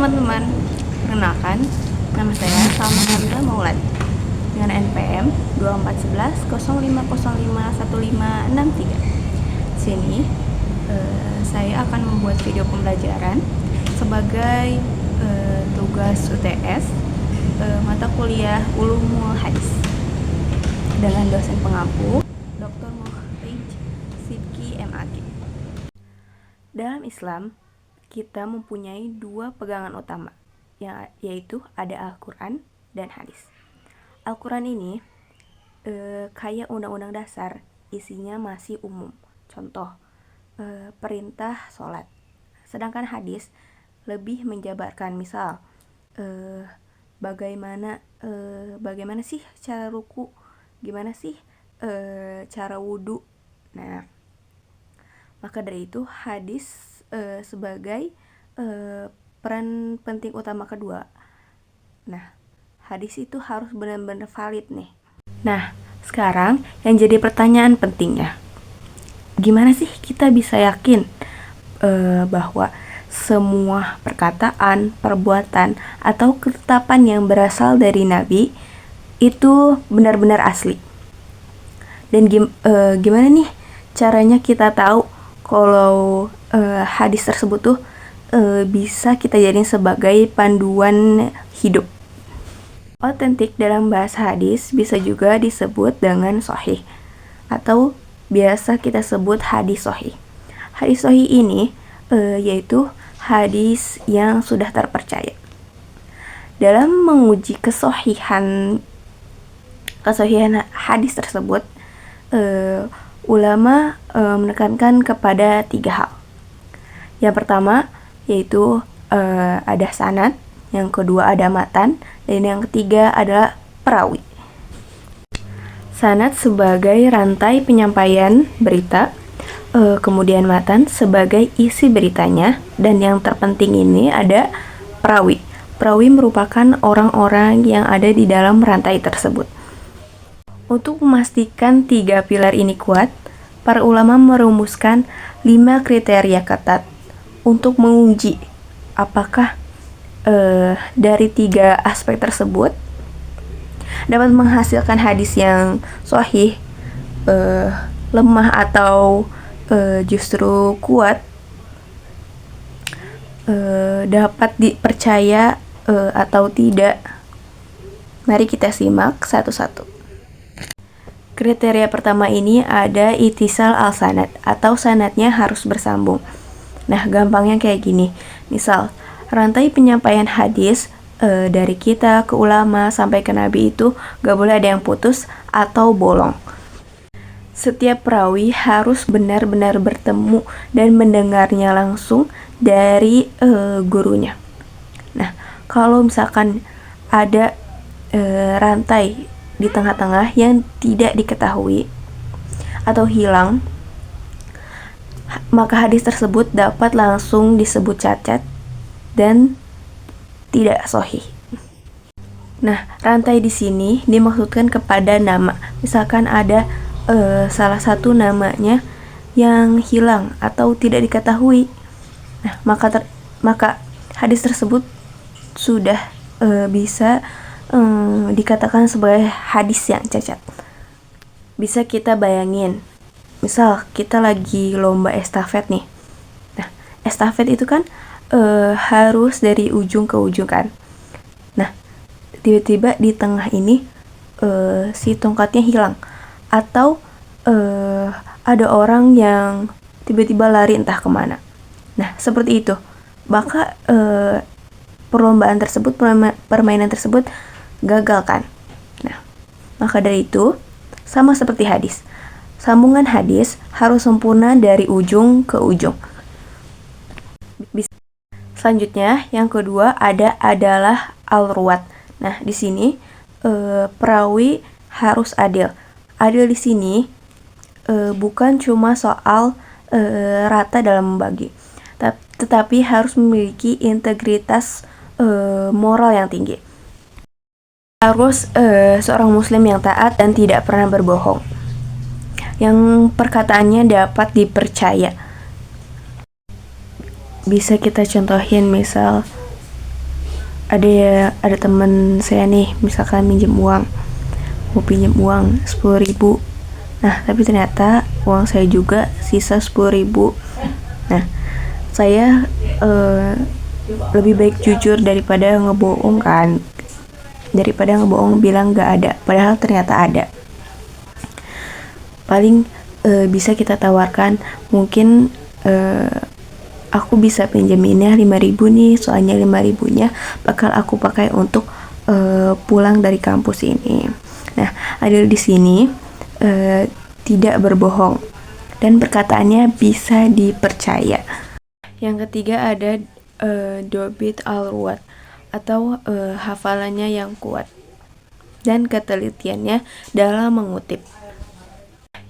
teman-teman, perkenalkan, nama saya Salma Hamzah Maulad dengan NPM 2411 05051563. Sini saya akan membuat video pembelajaran sebagai tugas UTS mata kuliah Ulumul Hadis dengan dosen pengampu Dr. Muhtaj Sidki MAG. Dalam Islam, kita mempunyai dua pegangan utama, yaitu ada Al-Quran dan hadis. Al-Quran ini kayak undang-undang dasar, isinya masih umum. Contoh, perintah sholat. Sedangkan hadis lebih menjabarkan, misal bagaimana sih cara ruku, gimana sih cara wudhu. Nah, maka dari itu hadis sebagai peran penting utama kedua. Nah, hadis itu harus benar-benar valid nih. Nah, sekarang yang jadi pertanyaan pentingnya, gimana sih kita bisa yakin bahwa semua perkataan, perbuatan, atau ketetapan yang berasal dari Nabi itu benar-benar asli? Dan gimana nih caranya kita tahu kalau hadis tersebut tuh bisa kita jadiin sebagai panduan hidup? Otentik dalam bahasa hadis bisa juga disebut dengan sahih, atau biasa kita sebut hadis sahih. Hadis sahih ini yaitu hadis yang sudah terpercaya. Dalam menguji kesahihan hadis tersebut, ulama menekankan kepada 3 hal. Yang pertama yaitu ada sanad, yang kedua ada matan, dan yang ketiga adalah perawi. Sanad sebagai rantai penyampaian berita, kemudian matan sebagai isi beritanya, dan yang terpenting ini ada perawi. Perawi merupakan orang-orang yang ada di dalam rantai tersebut. Untuk memastikan 3 pilar ini kuat, para ulama merumuskan 5 kriteria ketat untuk menguji apakah dari 3 aspek tersebut dapat menghasilkan hadis yang sahih, lemah, atau justru kuat, dapat dipercaya atau tidak. Mari kita simak satu-satu. Kriteria pertama ini ada ittisal al-sanad, atau sanadnya harus bersambung. Nah, gampangnya kayak gini. Misal, rantai penyampaian hadis dari kita ke ulama sampai ke Nabi itu gak boleh ada yang putus atau bolong. Setiap perawi harus benar-benar bertemu dan mendengarnya langsung dari gurunya. Nah, kalau misalkan ada rantai di tengah-tengah yang tidak diketahui atau hilang, maka hadis tersebut dapat langsung disebut cacat dan tidak sahih. Nah, rantai di sini dimaksudkan kepada nama. Misalkan ada salah satu namanya yang hilang atau tidak diketahui. Nah, maka hadis tersebut sudah bisa dikatakan sebagai hadis yang cacat. Bisa kita bayangin, misal kita lagi lomba estafet nih. Nah, estafet itu kan harus dari ujung ke ujung kan. Nah, tiba-tiba di tengah ini si tongkatnya hilang, atau ada orang yang tiba-tiba lari entah kemana. Nah, seperti itu. Maka perlombaan tersebut, permainan tersebut gagal kan. Nah, maka dari itu sama seperti hadis, sambungan hadis harus sempurna dari ujung ke ujung. Selanjutnya, yang kedua adalah al-ruwat. Nah, di sini perawi harus adil. Adil di sini bukan cuma soal rata dalam membagi, tetapi harus memiliki integritas moral yang tinggi. Harus seorang muslim yang taat dan tidak pernah berbohong, yang perkataannya dapat dipercaya. Bisa kita contohin, misal ada teman saya nih, misalkan mau pinjam uang 10.000. Nah, tapi ternyata uang saya juga sisa 10.000. Nah, saya lebih baik jujur daripada ngebohong kan, daripada ngebohong bilang nggak ada padahal ternyata ada. Paling bisa kita tawarkan, mungkin aku bisa pinjeminnya 5.000 nih, soalnya 5.000-nya bakal aku pakai untuk pulang dari kampus ini. Nah, adil di sini tidak berbohong dan perkataannya bisa dipercaya. Yang ketiga ada dobit al-ruwat atau hafalannya yang kuat dan ketelitiannya dalam mengutip.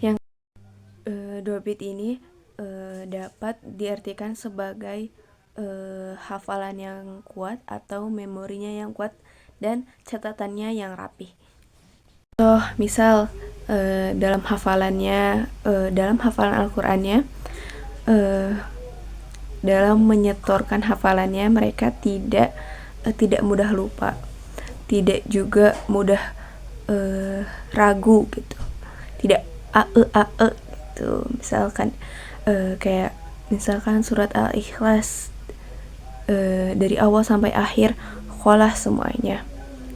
Yang dobit ini dapat diartikan sebagai hafalan yang kuat atau memorinya yang kuat dan catatannya yang rapih. Misal dalam hafalan Al-Qur'annya, dalam menyetorkan hafalannya mereka tidak mudah lupa, tidak juga mudah ragu gitu, tidak gitu. Misalkan kayak misalkan surat Al-Ikhlas dari awal sampai akhir kholas semuanya.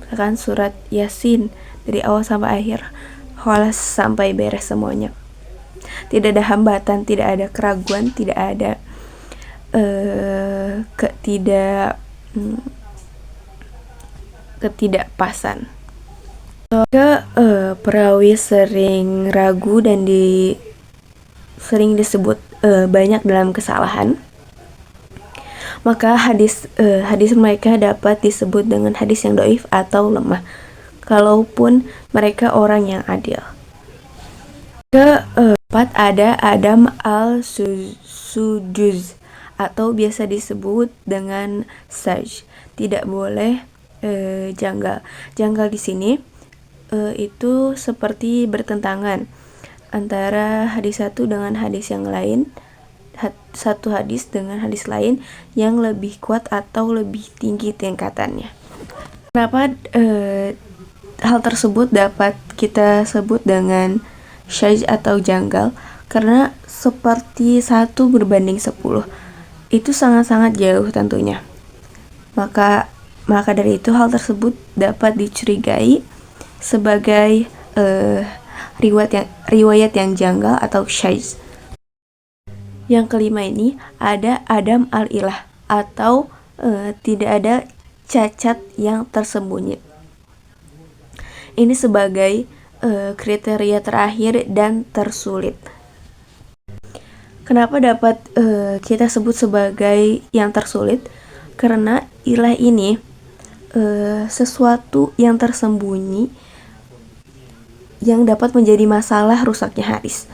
Misalkan surat Yasin dari awal sampai akhir kholas sampai beres semuanya. Tidak ada hambatan, tidak ada keraguan, tidak ada ketidakpasan. Jika perawi sering ragu dan sering disebut banyak dalam kesalahan, maka hadis mereka dapat disebut dengan hadis yang dhaif atau lemah, kalaupun mereka orang yang adil. Keempat ada Adam al-Sujuz atau biasa disebut dengan Saj. Tidak boleh janggal. Janggal di sini itu seperti bertentangan antara hadis satu dengan hadis yang lain, satu hadis dengan hadis lain yang lebih kuat atau lebih tinggi tingkatannya. Kenapa hal tersebut dapat kita sebut dengan syadz atau janggal? Karena seperti 1 berbanding 10, itu sangat-sangat jauh tentunya. Maka dari itu hal tersebut dapat dicurigai sebagai riwayat yang janggal atau syadz. Yang kelima ini ada Adam al-ilah atau tidak ada cacat yang tersembunyi. Ini sebagai kriteria terakhir dan tersulit. Kenapa dapat kita sebut sebagai yang tersulit? Karena ilah ini sesuatu yang tersembunyi yang dapat menjadi masalah rusaknya hadis.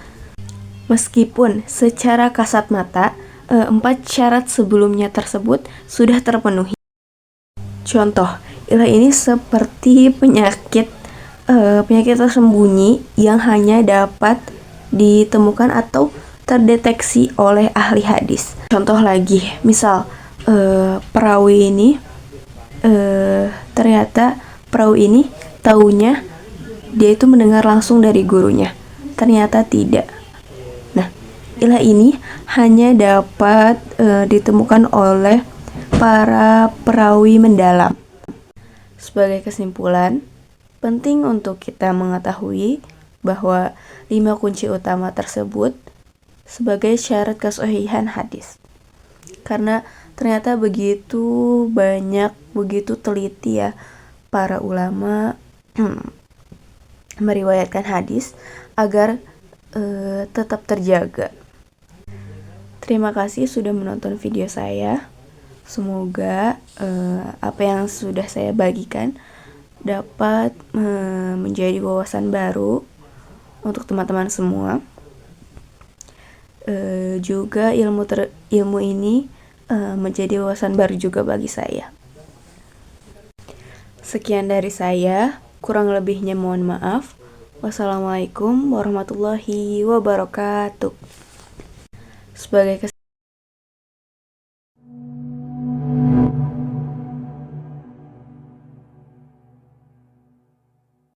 Meskipun secara kasat mata 4 syarat sebelumnya tersebut sudah terpenuhi. Contoh, ilah ini seperti penyakit tersembunyi yang hanya dapat ditemukan atau terdeteksi oleh ahli hadis. Contoh lagi, misal perawi ini ternyata perawi ini taunya dia itu mendengar langsung dari gurunya, ternyata tidak. Nah, ilah ini hanya dapat ditemukan oleh para perawi mendalam. Sebagai kesimpulan, penting untuk kita mengetahui bahwa 5 kunci utama tersebut sebagai syarat kesahihan hadis. Karena ternyata begitu banyak, begitu teliti ya para ulama meriwayatkan hadis agar tetap terjaga. Terima kasih sudah menonton video saya. Semoga apa yang sudah saya bagikan dapat menjadi wawasan baru untuk teman-teman semua. Juga ilmu ini menjadi wawasan baru juga bagi saya. Sekian dari saya, kurang lebihnya mohon maaf. Wassalamualaikum warahmatullahi wabarakatuh. Sebagai